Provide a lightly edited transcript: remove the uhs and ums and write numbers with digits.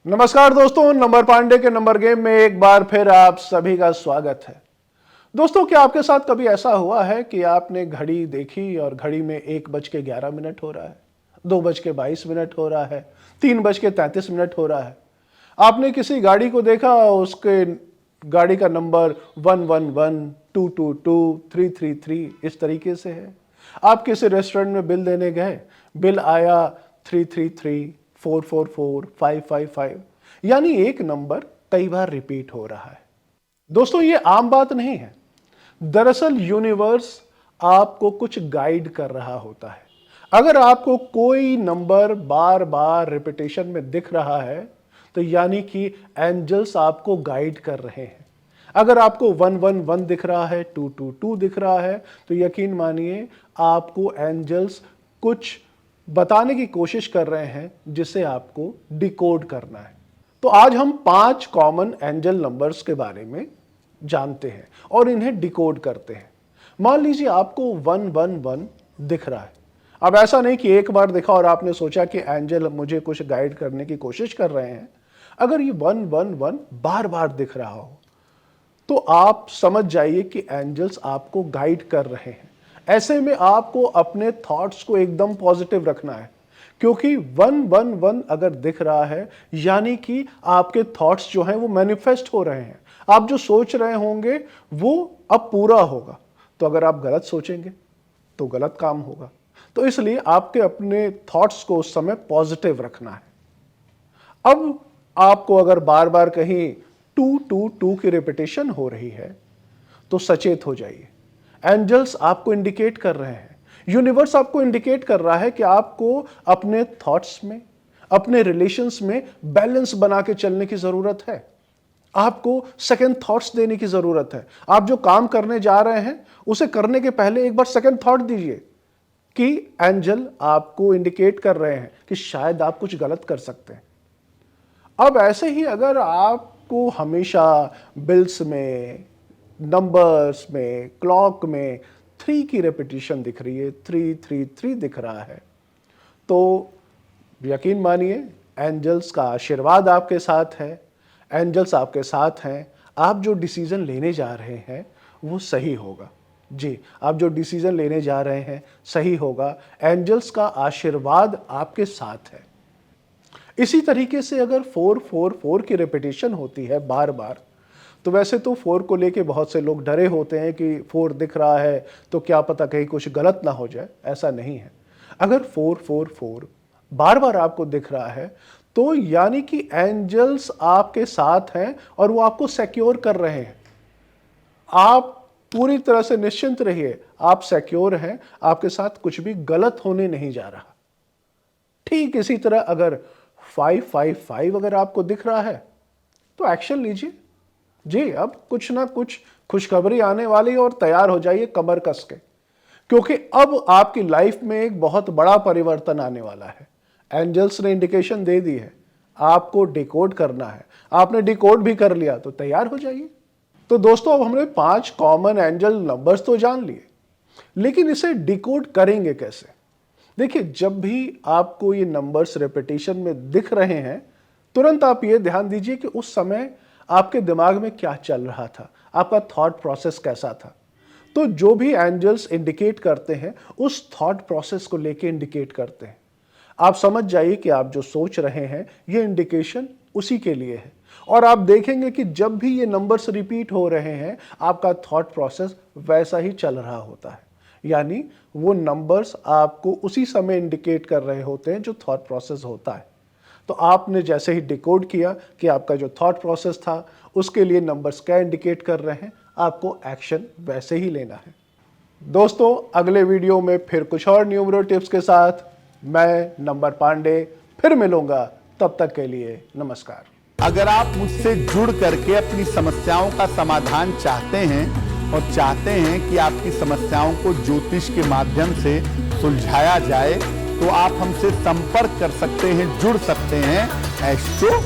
नमस्कार दोस्तों, नंबर पांडे के नंबर गेम में एक बार फिर आप सभी का स्वागत है। दोस्तों, क्या आपके साथ कभी ऐसा हुआ है कि आपने घड़ी देखी और घड़ी में 1:11 हो रहा है, 2:22 हो रहा है, 3:33 हो रहा है। आपने किसी गाड़ी को देखा, उसके गाड़ी का नंबर 111, 222, 333 इस तरीके से है। आप किसी रेस्टोरेंट में बिल देने गए, बिल आया 333, 444, 555, यानी एक नंबर कई बार रिपीट हो रहा है। दोस्तों, ये आम बात नहीं है। दरअसल यूनिवर्स आपको कुछ गाइड कर रहा होता है। अगर आपको कोई नंबर बार बार रिपीटेशन में दिख रहा है तो यानी कि एंजल्स आपको गाइड कर रहे हैं। अगर आपको 111 दिख रहा है, 222 दिख रहा है, तो यकीन मानिए आपको एंजल्स कुछ बताने की कोशिश कर रहे हैं जिसे आपको डिकोड करना है। तो आज हम 5 कॉमन एंजल नंबर्स के बारे में जानते हैं और इन्हें डिकोड करते हैं। मान लीजिए आपको 111 दिख रहा है। अब ऐसा नहीं कि एक बार दिखा और आपने सोचा कि एंजल मुझे कुछ गाइड करने की कोशिश कर रहे हैं। अगर ये 111 बार बार दिख रहा हो तो आप समझ जाइए कि एंजल्स आपको गाइड कर रहे हैं। ऐसे में आपको अपने थॉट्स को एकदम पॉजिटिव रखना है, क्योंकि 111 अगर दिख रहा है यानी कि आपके थॉट्स जो हैं वो मैनिफेस्ट हो रहे हैं। आप जो सोच रहे होंगे वो अब पूरा होगा। तो अगर आप गलत सोचेंगे तो गलत काम होगा। तो इसलिए आपके अपने थॉट्स को उस समय पॉजिटिव रखना है। अब आपको अगर बार बार कहीं 222 की रिपीटेशन हो रही है तो सचेत हो जाइए। एंजल्स आपको इंडिकेट कर रहे हैं, यूनिवर्स आपको इंडिकेट कर रहा है कि आपको अपने थॉट्स में, अपने रिलेशंस में बैलेंस बना के चलने की जरूरत है। आपको सेकंड थॉट्स देने की जरूरत है। आप जो काम करने जा रहे हैं उसे करने के पहले एक बार सेकंड थॉट दीजिए कि एंजल आपको इंडिकेट कर रहे हैं कि शायद आप कुछ गलत कर सकते हैं। अब ऐसे ही अगर आपको हमेशा बिल्स में, नंबर्स में, क्लॉक में 3 की रेपिटेशन दिख रही है, 333 दिख रहा है, तो यकीन मानिए एंजल्स का आशीर्वाद आपके साथ है। एंजल्स आपके साथ हैं। आप जो डिसीजन लेने जा रहे हैं वो सही होगा। जी, आप जो डिसीजन लेने जा रहे हैं सही होगा। एंजल्स का आशीर्वाद आपके साथ है। इसी तरीके से अगर 444 की रेपिटेशन होती है बार बार, तो वैसे तो 4 को लेके बहुत से लोग डरे होते हैं कि 4 दिख रहा है तो क्या पता कहीं कुछ गलत ना हो जाए। ऐसा नहीं है। अगर 444 बार बार आपको दिख रहा है तो यानी कि एंजल्स आपके साथ हैं और वो आपको सिक्योर कर रहे हैं। आप पूरी तरह से निश्चिंत रहिए, आप सिक्योर हैं, आपके साथ कुछ भी गलत होने नहीं जा रहा। ठीक इसी तरह अगर 555 अगर आपको दिख रहा है तो एक्शन लीजिए। जी, अब कुछ ना कुछ खुशखबरी आने वाली और तैयार हो जाइए कमर कस के, क्योंकि अब आपकी लाइफ में एक बहुत बड़ा परिवर्तन आने वाला है। एंजल्स ने इंडिकेशन दे दी है, आपको डिकोड करना है। आपने डिकोड भी कर लिया तो तैयार हो जाइए। तो दोस्तों, अब हमने 5 कॉमन एंजल नंबर्स तो जान लिए, लेकिन इसे डिकोड करेंगे कैसे? देखिए, जब भी आपको ये नंबर्स रेपिटेशन में दिख रहे हैं, तुरंत आप ये ध्यान दीजिए कि उस समय आपके दिमाग में क्या चल रहा था, आपका थॉट प्रोसेस कैसा था। तो जो भी एंजल्स इंडिकेट करते हैं उस थॉट प्रोसेस को लेके इंडिकेट करते हैं। आप समझ जाइए कि आप जो सोच रहे हैं ये इंडिकेशन उसी के लिए है। और आप देखेंगे कि जब भी ये नंबर्स रिपीट हो रहे हैं आपका थॉट प्रोसेस वैसा ही चल रहा होता है। यानी वो नंबर्स आपको उसी समय इंडिकेट कर रहे होते हैं जो थॉट प्रोसेस होता है। तो आपने जैसे ही डिकोड किया कि आपका जो थॉट प्रोसेस था उसके लिए नंबर्स क्या इंडिकेट कर रहे हैं, आपको एक्शन वैसे ही लेना है। दोस्तों, अगले वीडियो में फिर कुछ और न्यूमरो टिप्स के साथ मैं नंबर पांडे फिर मिलूंगा। तब तक के लिए नमस्कार। अगर आप मुझसे जुड़ करके अपनी समस्याओं का समाधान चाहते हैं और चाहते हैं कि आपकी समस्याओं को ज्योतिष के माध्यम से सुलझाया जाए, तो आप हमसे संपर्क कर सकते हैं, जुड़ सकते हैं एस्ट्रो